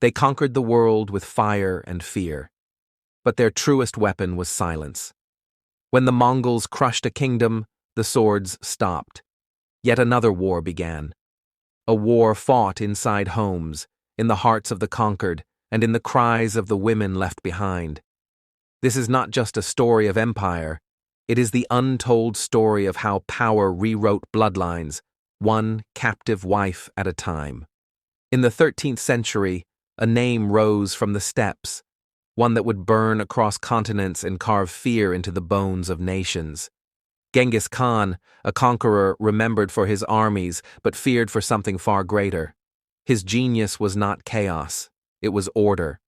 They conquered the world with fire and fear. But their truest weapon was silence. When the Mongols crushed a kingdom, the swords stopped. Yet another war began. A war fought inside homes, in the hearts of the conquered, and in the cries of the women left behind. This is not just a story of empire, it is the untold story of how power rewrote bloodlines, one captive wife at a time. In the 13th century, a name rose from the steppes, one that would burn across continents and carve fear into the bones of nations. Genghaskhan, a conqueror remembered for his armies but feared for something far greater. His genius was not chaos, it was order.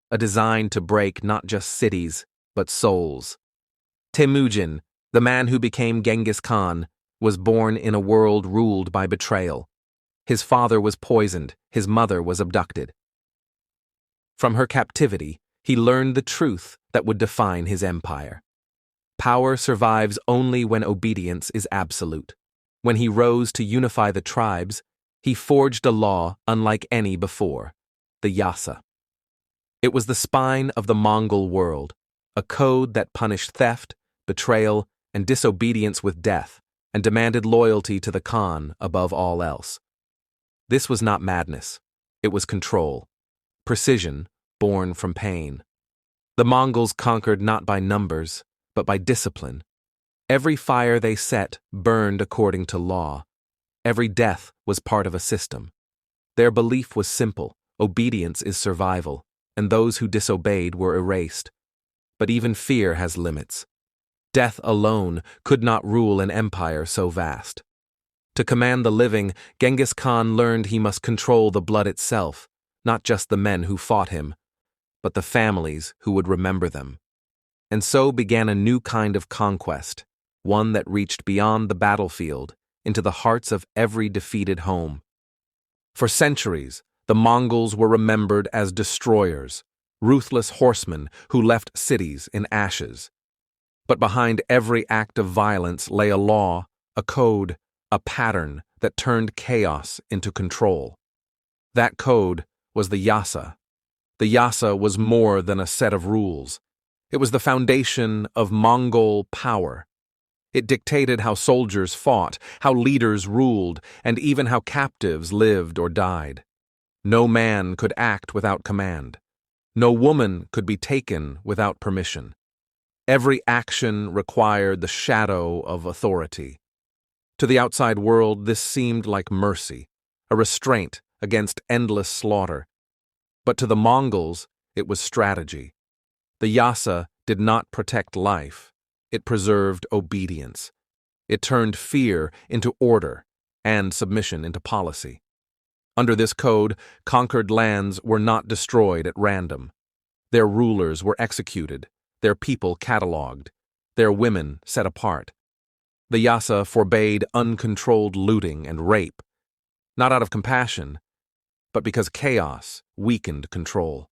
A design to break not just cities, but souls. Temujin, the man who became Genghis Khan, was born in a world ruled by betrayal. His father was poisoned, his mother was abducted. From her captivity, he learned the truth that would define his empire. Power survives only when obedience is absolute. When he rose to unify the tribes, he forged a law unlike any before, the Yasa. It was the spine of the Mongol world, a code that punished theft, betrayal, and disobedience with death, and demanded loyalty to the Khan above all else. This was not madness, it was control, precision born from pain. The Mongols conquered not by numbers, but by discipline. Every fire they set burned according to law. Every death was part of a system. Their belief was simple: obedience is survival, and those who disobeyed were erased. But even fear has limits. Death alone could not rule an empire so vast. To command the living, Genghis Khan learned he must control the blood itself, not just the men who fought him, but the families who would remember them. And so began a new kind of conquest, one that reached beyond the battlefield into the hearts of every defeated home. For centuries, the Mongols were remembered as destroyers, ruthless horsemen who left cities in ashes. But behind every act of violence lay a law, a code, a pattern that turned chaos into control. That code was the Yasa. The Yasa was more than a set of rules. It was the foundation of Mongol power. It dictated how soldiers fought, how leaders ruled, and even how captives lived or died. No man could act without command. No woman could be taken without permission. Every action required the shadow of authority. To the outside world, this seemed like mercy, a restraint against endless slaughter. But to the Mongols, it was strategy. The Yasa did not protect life, it preserved obedience. It turned fear into order and submission into policy. Under this code, conquered lands were not destroyed at random. Their rulers were executed, their people catalogued, their women set apart. The Yasa forbade uncontrolled looting and rape, not out of compassion, but because chaos weakened control.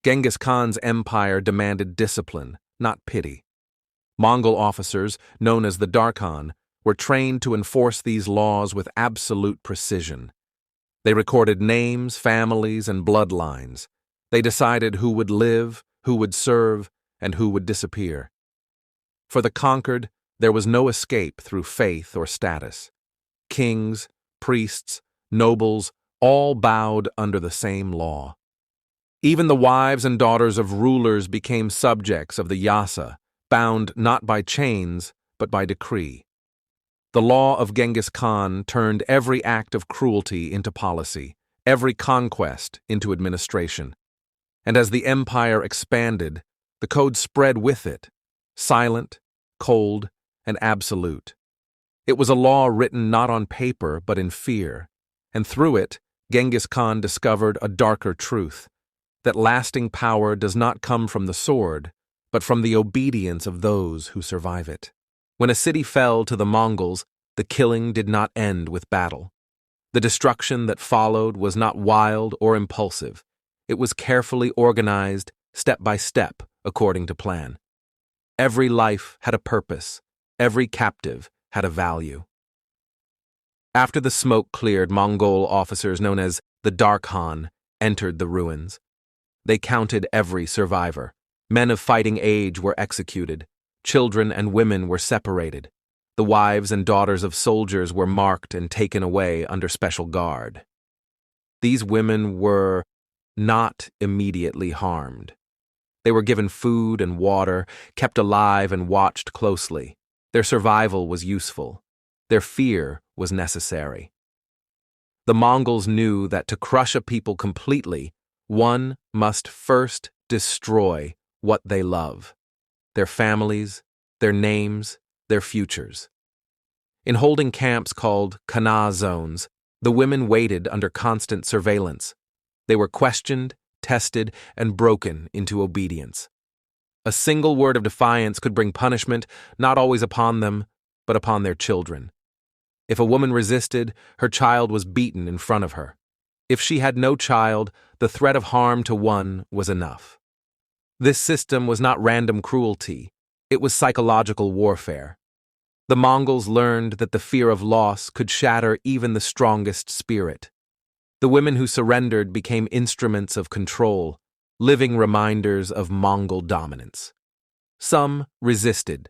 Genghis Khan's empire demanded discipline, not pity. Mongol officers, known as the Darkhan, were trained to enforce these laws with absolute precision. They recorded names, families, and bloodlines. They decided who would live, who would serve, and who would disappear. For the conquered, there was no escape through faith or status. Kings, priests, nobles, all bowed under the same law. Even the wives and daughters of rulers became subjects of the Yasa, bound not by chains, but by decree. The law of Genghis Khan turned every act of cruelty into policy, every conquest into administration. And as the empire expanded, the code spread with it, silent, cold, and absolute. It was a law written not on paper but in fear, and through it, Genghis Khan discovered a darker truth, that lasting power does not come from the sword, but from the obedience of those who survive it. When a city fell to the Mongols, the killing did not end with battle. The destruction that followed was not wild or impulsive. It was carefully organized, step by step, according to plan. Every life had a purpose. Every captive had a value. After the smoke cleared, Mongol officers known as the Darkhan entered the ruins. They counted every survivor. Men of fighting age were executed. Children and women were separated. The wives and daughters of soldiers were marked and taken away under special guard. These women were not immediately harmed. They were given food and water, kept alive and watched closely. Their survival was useful. Their fear was necessary. The Mongols knew that to crush a people completely, one must first destroy what they love: their families, their names, their futures. In holding camps called Kana zones, the women waited under constant surveillance. They were questioned, tested, and broken into obedience. A single word of defiance could bring punishment not always upon them, but upon their children. If a woman resisted, her child was beaten in front of her. If she had no child, the threat of harm to one was enough. This system was not random cruelty, it was psychological warfare. The Mongols learned that the fear of loss could shatter even the strongest spirit. The women who surrendered became instruments of control, living reminders of Mongol dominance. Some resisted.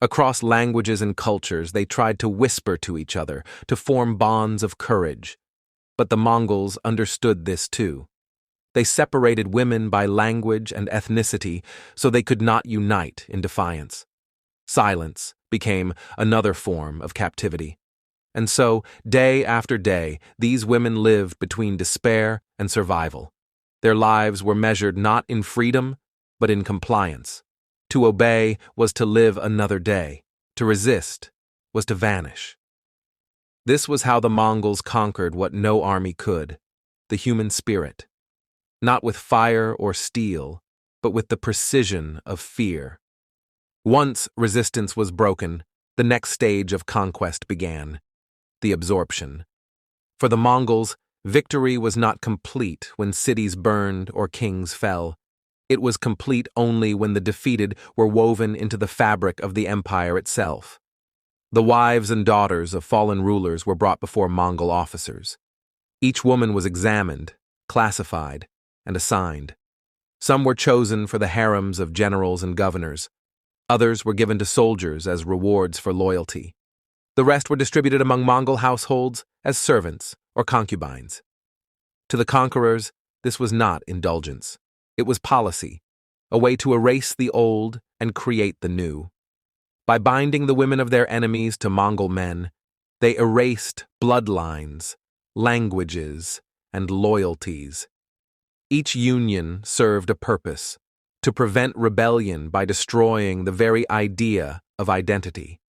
Across languages and cultures, they tried to whisper to each other, to form bonds of courage. But the Mongols understood this too. They separated women by language and ethnicity so they could not unite in defiance. Silence became another form of captivity. And so, day after day, these women lived between despair and survival. Their lives were measured not in freedom, but in compliance. To obey was to live another day. To resist was to vanish. This was how the Mongols conquered what no army could: the human spirit. Not with fire or steel, but with the precision of fear. Once resistance was broken, the next stage of conquest began: the absorption. For the Mongols, victory was not complete when cities burned or kings fell. It was complete only when the defeated were woven into the fabric of the empire itself. The wives and daughters of fallen rulers were brought before Mongol officers. Each woman was examined, classified, and assigned. Some were chosen for the harems of generals and governors. Others were given to soldiers as rewards for loyalty. The rest were distributed among Mongol households as servants or concubines. To the conquerors, this was not indulgence. It was policy, a way to erase the old and create the new. By binding the women of their enemies to Mongol men, they erased bloodlines, languages, and loyalties. Each union served a purpose: to prevent rebellion by destroying the very idea of identity.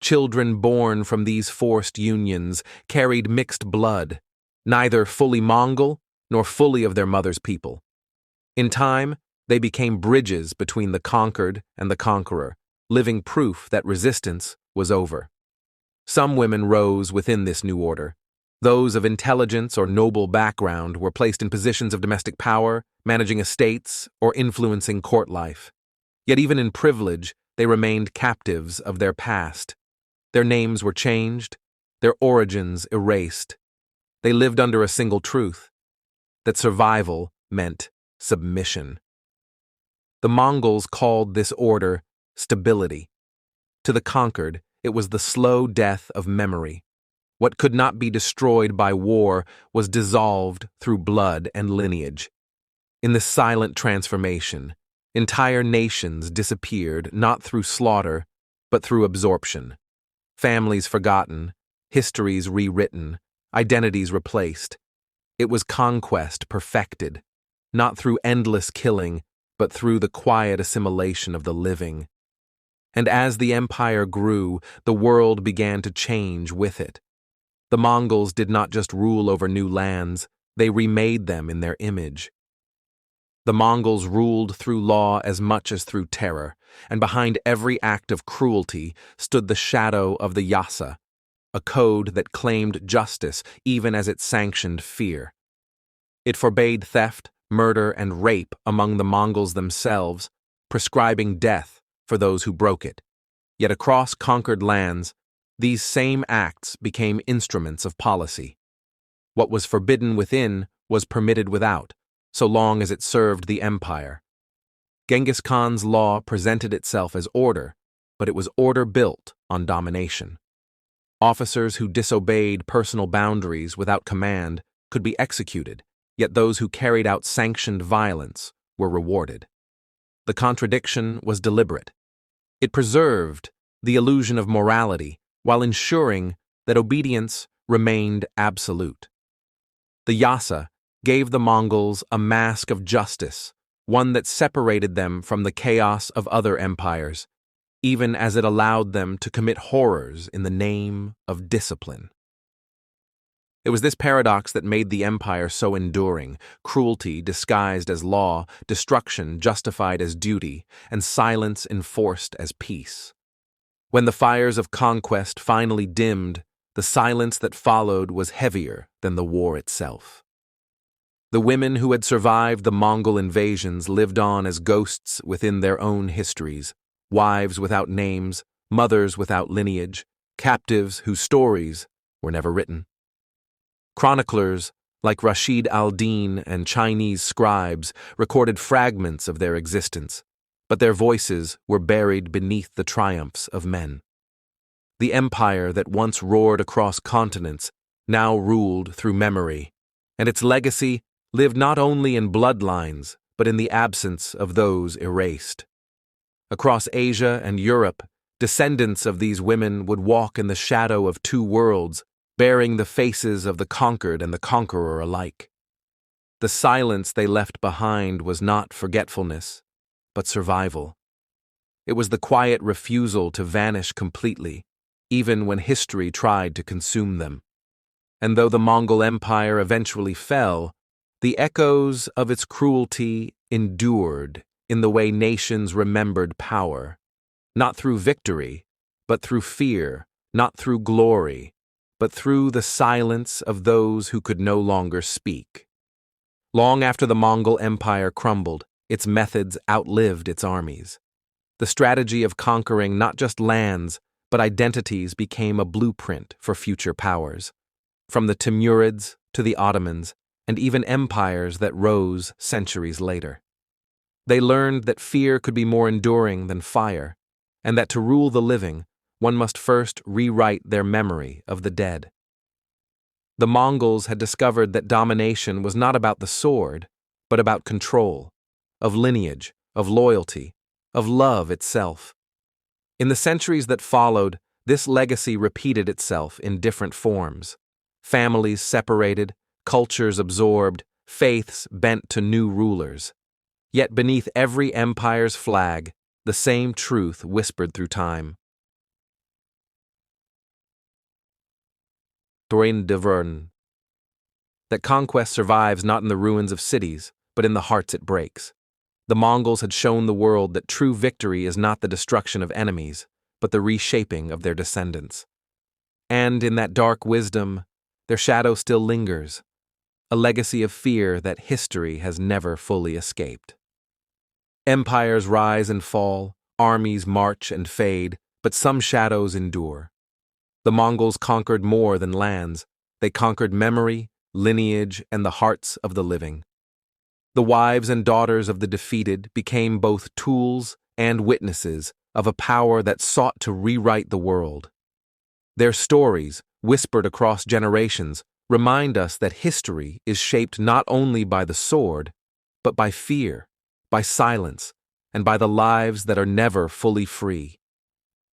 Children born from these forced unions carried mixed blood, neither fully Mongol nor fully of their mother's people. In time, they became bridges between the conquered and the conqueror, living proof that resistance was over. Some women rose within this new order. Those of intelligence or noble background were placed in positions of domestic power, managing estates, or influencing court life. Yet even in privilege, they remained captives of their past. Their names were changed, their origins erased. They lived under a single truth: that survival meant submission. The Mongols called this order stability. To the conquered, it was the slow death of memory. What could not be destroyed by war was dissolved through blood and lineage. In this silent transformation, entire nations disappeared not through slaughter, but through absorption. Families forgotten, histories rewritten, identities replaced. It was conquest perfected, not through endless killing, but through the quiet assimilation of the living. And as the empire grew, the world began to change with it. The Mongols did not just rule over new lands, they remade them in their image. The Mongols ruled through law as much as through terror, and behind every act of cruelty stood the shadow of the Yasa, a code that claimed justice even as it sanctioned fear. It forbade theft, murder, and rape among the Mongols themselves, prescribing death for those who broke it. Yet across conquered lands, these same acts became instruments of policy. What was forbidden within was permitted without, so long as it served the empire. Genghis Khan's law presented itself as order, but it was order built on domination. Officers who disobeyed personal boundaries without command could be executed, yet those who carried out sanctioned violence were rewarded. The contradiction was deliberate. It preserved the illusion of morality while ensuring that obedience remained absolute. The Yasa gave the Mongols a mask of justice, one that separated them from the chaos of other empires, even as it allowed them to commit horrors in the name of discipline. It was this paradox that made the empire so enduring: cruelty disguised as law, destruction justified as duty, and silence enforced as peace. When the fires of conquest finally dimmed, the silence that followed was heavier than the war itself. The women who had survived the Mongol invasions lived on as ghosts within their own histories, wives without names, mothers without lineage, captives whose stories were never written. Chroniclers, like Rashid al-Din and Chinese scribes, recorded fragments of their existence, but their voices were buried beneath the triumphs of men. The empire that once roared across continents now ruled through memory, and its legacy lived not only in bloodlines, but in the absence of those erased. Across Asia and Europe, descendants of these women would walk in the shadow of two worlds, bearing the faces of the conquered and the conqueror alike. The silence they left behind was not forgetfulness, but survival. It was the quiet refusal to vanish completely, even when history tried to consume them. And though the Mongol Empire eventually fell, the echoes of its cruelty endured in the way nations remembered power, not through victory, but through fear, not through glory, but through the silence of those who could no longer speak. Long after the Mongol Empire crumbled, its methods outlived its armies. The strategy of conquering not just lands, but identities became a blueprint for future powers, from the Timurids to the Ottomans, and even empires that rose centuries later. They learned that fear could be more enduring than fire, and that to rule the living, one must first rewrite their memory of the dead. The Mongols had discovered that domination was not about the sword, but about control, of lineage, of loyalty, of love itself. In the centuries that followed, this legacy repeated itself in different forms. Families separated, cultures absorbed, faiths bent to new rulers. Yet beneath every empire's flag, the same truth whispered through time. Dorin de Verne. That conquest survives not in the ruins of cities, but in the hearts it breaks. The Mongols had shown the world that true victory is not the destruction of enemies, but the reshaping of their descendants. And in that dark wisdom, their shadow still lingers, a legacy of fear that history has never fully escaped. Empires rise and fall, armies march and fade, but some shadows endure. The Mongols conquered more than lands. They conquered memory, lineage, and the hearts of the living. The wives and daughters of the defeated became both tools and witnesses of a power that sought to rewrite the world. Their stories, whispered across generations, remind us that history is shaped not only by the sword, but by fear, by silence, and by the lives that are never fully free.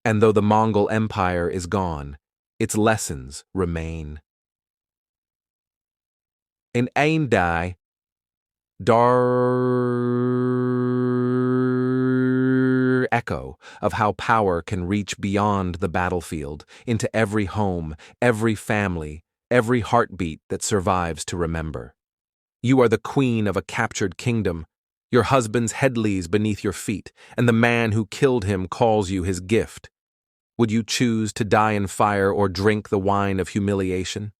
And though the Mongol Empire is gone, its lessons remain. In ein dag, dar echo of how power can reach beyond the battlefield, into every home, every family, every heartbeat that survives to remember. You are the queen of a captured kingdom. Your husband's head lies beneath your feet, and the man who killed him calls you his gift. Would you choose to die in fire or drink the wine of humiliation?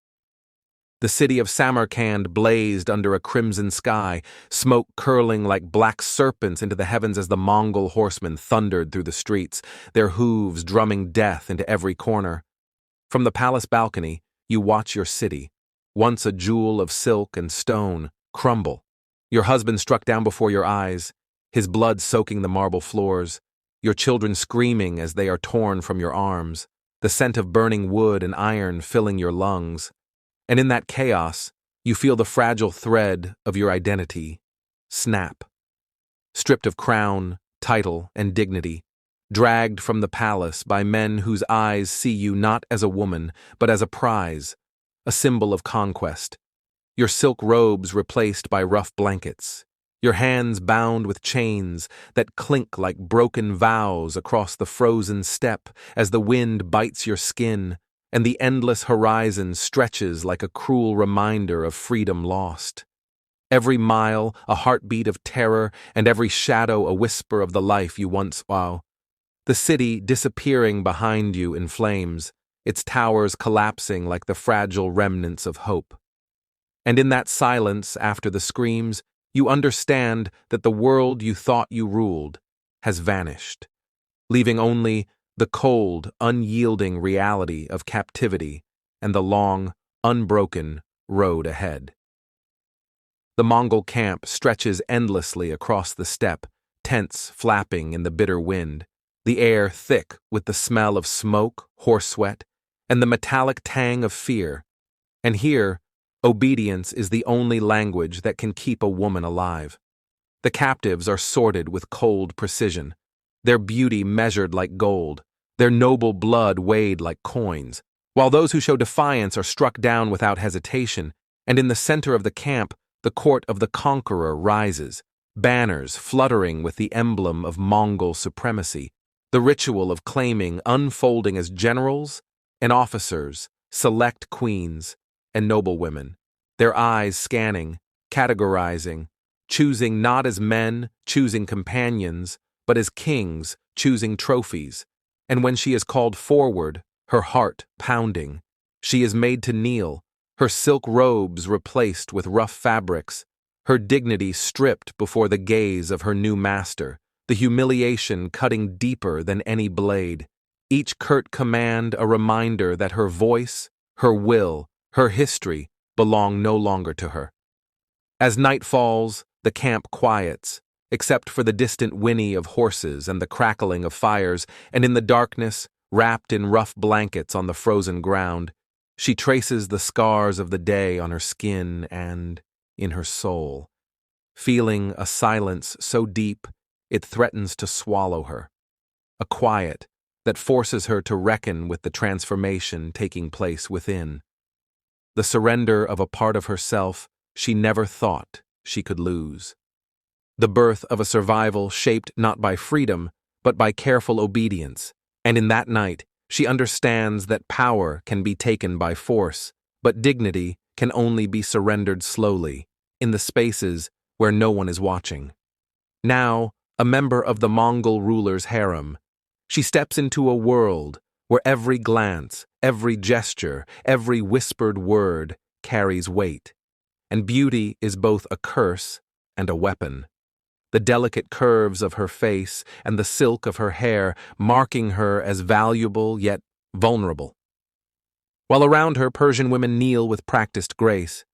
The city of Samarkand blazed under a crimson sky, smoke curling like black serpents into the heavens as the Mongol horsemen thundered through the streets, their hooves drumming death into every corner. From the palace balcony, you watch your city, once a jewel of silk and stone, crumble. Your husband struck down before your eyes, his blood soaking the marble floors, your children screaming as they are torn from your arms, the scent of burning wood and iron filling your lungs. And in that chaos, you feel the fragile thread of your identity snap. Stripped of crown, title, and dignity, dragged from the palace by men whose eyes see you not as a woman, but as a prize, a symbol of conquest. Your silk robes replaced by rough blankets, your hands bound with chains that clink like broken vows across the frozen steppe as the wind bites your skin, and the endless horizon stretches like a cruel reminder of freedom lost. Every mile a heartbeat of terror, and every shadow a whisper of the life you once wow. The city disappearing behind you in flames, its towers collapsing like the fragile remnants of hope. And in that silence after the screams, you understand that the world you thought you ruled has vanished, leaving only the cold, unyielding reality of captivity and the long, unbroken road ahead. The Mongol camp stretches endlessly across the steppe, tents flapping in the bitter wind, the air thick with the smell of smoke, horse sweat, and the metallic tang of fear. And here, obedience is the only language that can keep a woman alive. The captives are sorted with cold precision, their beauty measured like gold, their noble blood weighed like coins, while those who show defiance are struck down without hesitation, and in the center of the camp, the court of the conqueror rises, banners fluttering with the emblem of Mongol supremacy, the ritual of claiming unfolding as generals and officers, select queens, and noble women, their eyes scanning, categorizing, choosing not as men, choosing companions, but as kings, choosing trophies. And when she is called forward, her heart pounding, she is made to kneel, her silk robes replaced with rough fabrics, her dignity stripped before the gaze of her new master, the humiliation cutting deeper than any blade, each curt command a reminder that her voice, her will, her history belong no longer to her. As night falls, the camp quiets, except for the distant whinny of horses and the crackling of fires, and in the darkness, wrapped in rough blankets on the frozen ground, she traces the scars of the day on her skin and in her soul, feeling a silence so deep it threatens to swallow her, a quiet that forces her to reckon with the transformation taking place within, the surrender of a part of herself she never thought she could lose, the birth of a survival shaped not by freedom but by careful obedience, and in that night she understands that power can be taken by force, but dignity can only be surrendered slowly, in the spaces where no one is watching. Now, a member of the Mongol ruler's harem, she steps into a world where every glance, every gesture, every whispered word carries weight, and beauty is both a curse and a weapon. The delicate curves of her face and the silk of her hair marking her as valuable yet vulnerable. While around her, Persian women kneel with practiced grace.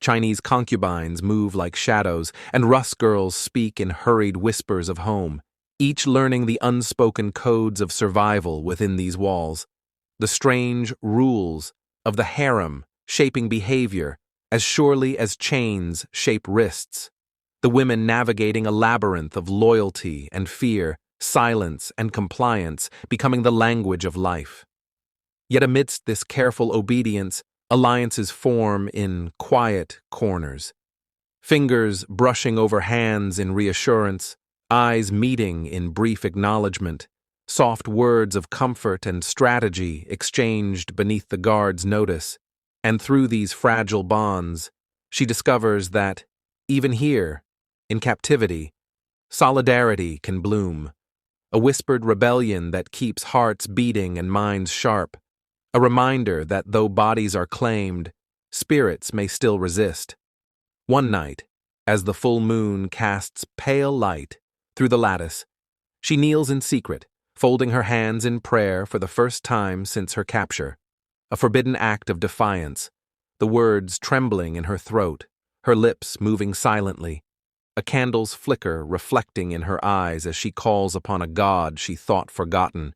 Chinese concubines move like shadows, and Rus girls speak in hurried whispers of home, each learning the unspoken codes of survival within these walls, the strange rules of the harem shaping behavior as surely as chains shape wrists. The women navigating a labyrinth of loyalty and fear, silence and compliance, becoming the language of life. Yet amidst this careful obedience, alliances form in quiet corners. Fingers brushing over hands in reassurance, eyes meeting in brief acknowledgement, soft words of comfort and strategy exchanged beneath the guard's notice. And through these fragile bonds, she discovers that, even here, in captivity, solidarity can bloom, a whispered rebellion that keeps hearts beating and minds sharp, a reminder that though bodies are claimed, spirits may still resist. One night, as the full moon casts pale light through the lattice, she kneels in secret, folding her hands in prayer for the first time since her capture, a forbidden act of defiance, the words trembling in her throat, her lips moving silently, a candle's flicker reflecting in her eyes as she calls upon a god she thought forgotten.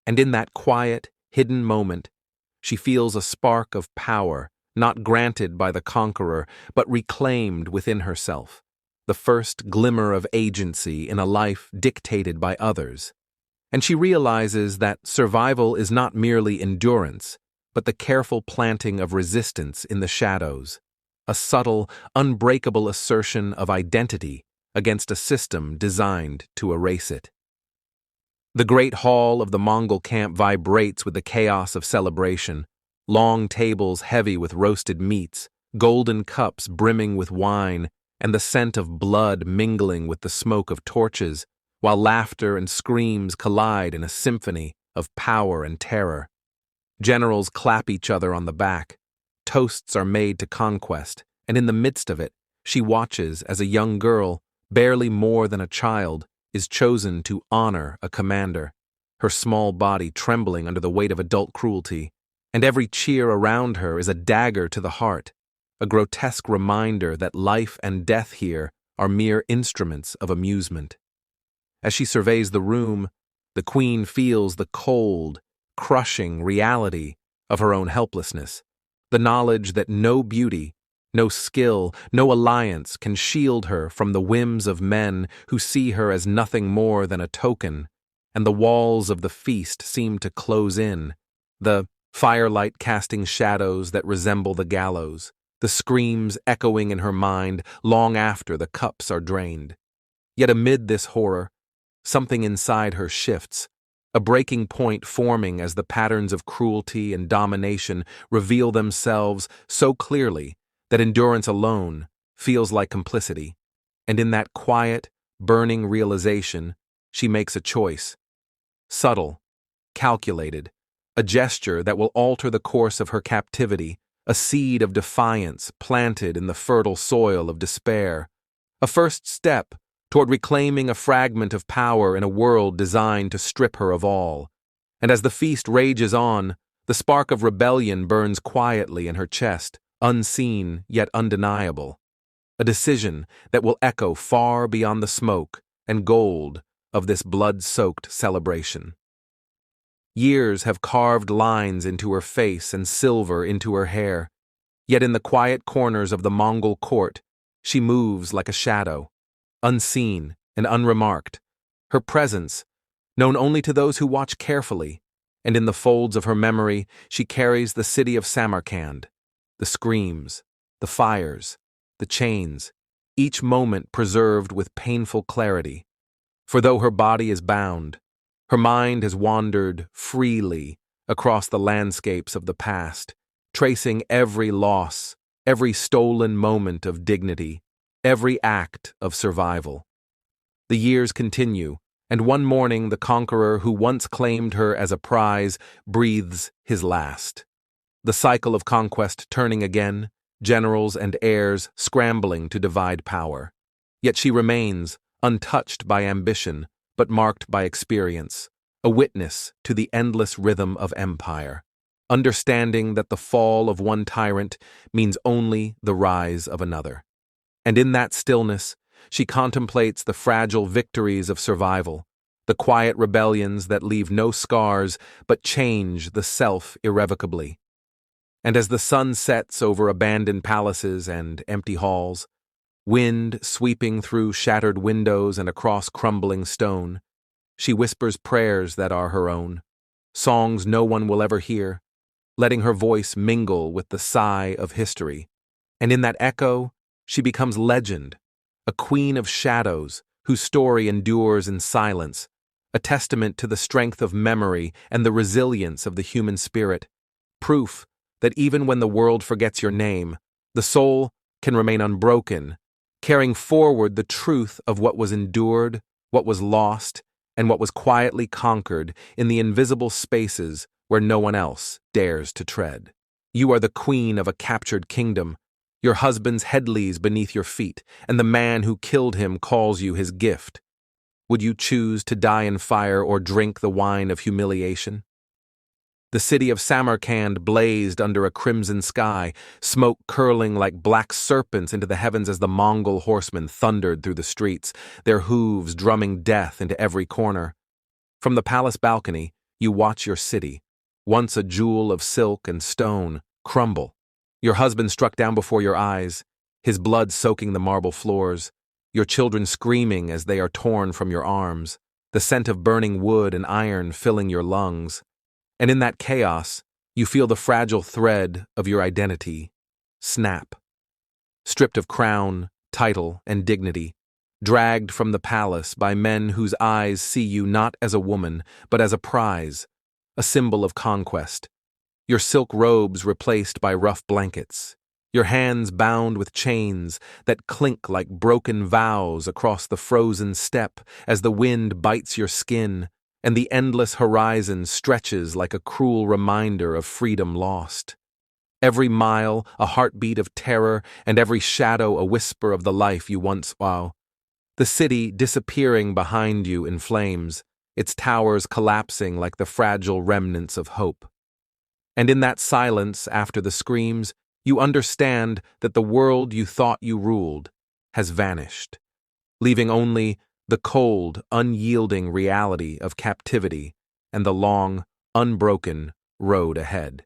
And in that quiet, hidden moment, she feels a spark of power, not granted by the conqueror, but reclaimed within herself, the first glimmer of agency in a life dictated by others. And she realizes that survival is not merely endurance, but the careful planting of resistance in the shadows, a subtle, unbreakable assertion of identity against a system designed to erase it. The great hall of the Mongol camp vibrates with the chaos of celebration, long tables heavy with roasted meats, golden cups brimming with wine, and the scent of blood mingling with the smoke of torches, while laughter and screams collide in a symphony of power and terror. Generals clap each other on the back. Toasts are made to conquest, and in the midst of it, she watches as a young girl, barely more than a child, is chosen to honor a commander, her small body trembling under the weight of adult cruelty, and every cheer around her is a dagger to the heart, a grotesque reminder that life and death here are mere instruments of amusement. As she surveys the room, the queen feels the cold, crushing reality of her own helplessness, the knowledge that no beauty, no skill, no alliance can shield her from the whims of men who see her as nothing more than a token, and the walls of the feast seem to close in, the firelight casting shadows that resemble the gallows, the screams echoing in her mind long after the cups are drained. Yet amid this horror, something inside her shifts, a breaking point forming as the patterns of cruelty and domination reveal themselves so clearly that endurance alone feels like complicity. And in that quiet, burning realization, she makes a choice. Subtle, calculated, a gesture that will alter the course of her captivity, a seed of defiance planted in the fertile soil of despair, a first step toward reclaiming a fragment of power in a world designed to strip her of all. And as the feast rages on, the spark of rebellion burns quietly in her chest, unseen yet undeniable, a decision that will echo far beyond the smoke and gold of this blood-soaked celebration. Years have carved lines into her face and silver into her hair, yet in the quiet corners of the Mongol court, she moves like a shadow, unseen and unremarked, her presence known only to those who watch carefully, and in the folds of her memory she carries the city of Samarkand, the screams, the fires, the chains, each moment preserved with painful clarity. For though her body is bound, her mind has wandered freely across the landscapes of the past, tracing every loss, every stolen moment of dignity, every act of survival. The years continue, and one morning the conqueror who once claimed her as a prize breathes his last. The cycle of conquest turning again, generals and heirs scrambling to divide power. Yet she remains, untouched by ambition, but marked by experience, a witness to the endless rhythm of empire, understanding that the fall of one tyrant means only the rise of another. And in that stillness, she contemplates the fragile victories of survival, the quiet rebellions that leave no scars but change the self irrevocably. And as the sun sets over abandoned palaces and empty halls, wind sweeping through shattered windows and across crumbling stone, she whispers prayers that are her own, songs no one will ever hear, letting her voice mingle with the sigh of history. And in that echo, she becomes legend, a queen of shadows whose story endures in silence, a testament to the strength of memory and the resilience of the human spirit, proof that even when the world forgets your name, the soul can remain unbroken, carrying forward the truth of what was endured, what was lost, and what was quietly conquered in the invisible spaces where no one else dares to tread. You are the queen of a captured kingdom. Your husband's head lies beneath your feet, and the man who killed him calls you his gift. Would you choose to die in fire or drink the wine of humiliation? The city of Samarkand blazed under a crimson sky, smoke curling like black serpents into the heavens as the Mongol horsemen thundered through the streets, their hooves drumming death into every corner. From the palace balcony, you watch your city, once a jewel of silk and stone, crumble. Your husband struck down before your eyes, his blood soaking the marble floors, your children screaming as they are torn from your arms, the scent of burning wood and iron filling your lungs. And in that chaos, you feel the fragile thread of your identity snap. Stripped of crown, title, and dignity, dragged from the palace by men whose eyes see you not as a woman, but as a prize, a symbol of conquest. Your silk robes replaced by rough blankets, your hands bound with chains that clink like broken vows across the frozen steppe as the wind bites your skin, and the endless horizon stretches like a cruel reminder of freedom lost. Every mile a heartbeat of terror, and every shadow a whisper of the life you once knew. The city disappearing behind you in flames, its towers collapsing like the fragile remnants of hope. And in that silence after the screams, you understand that the world you thought you ruled has vanished, leaving only the cold, unyielding reality of captivity and the long, unbroken road ahead.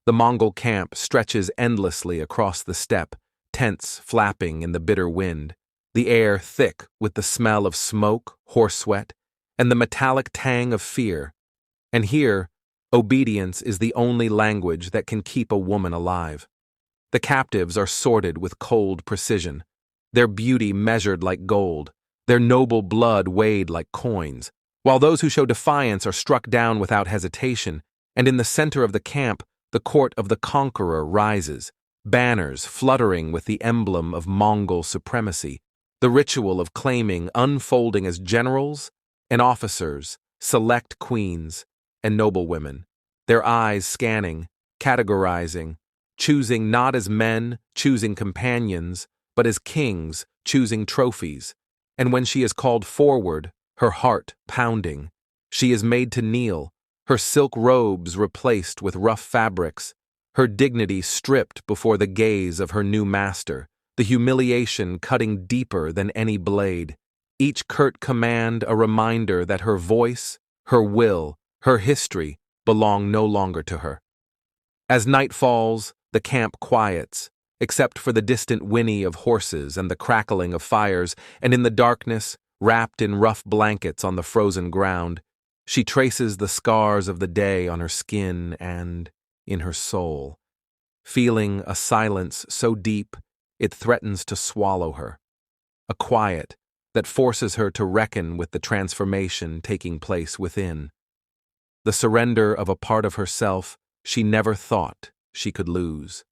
The Mongol camp stretches endlessly across the steppe, tents flapping in the bitter wind, the air thick with the smell of smoke, horse sweat, and the metallic tang of fear. And here, obedience is the only language that can keep a woman alive. The captives are sorted with cold precision, their beauty measured like gold, their noble blood weighed like coins, while those who show defiance are struck down without hesitation, and in the center of the camp, the court of the conqueror rises, banners fluttering with the emblem of Mongol supremacy, the ritual of claiming unfolding as generals and officers, select queens, and noble women, their eyes scanning, categorizing, choosing not as men, choosing companions, but as kings, choosing trophies. And when she is called forward, her heart pounding, she is made to kneel, her silk robes replaced with rough fabrics, her dignity stripped before the gaze of her new master, the humiliation cutting deeper than any blade, each curt command a reminder that her voice, her will, her history belong no longer to her. As night falls, the camp quiets, except for the distant whinny of horses and the crackling of fires, and in the darkness, wrapped in rough blankets on the frozen ground, she traces the scars of the day on her skin and in her soul, feeling a silence so deep it threatens to swallow her, a quiet that forces her to reckon with the transformation taking place within, the surrender of a part of herself she never thought she could lose.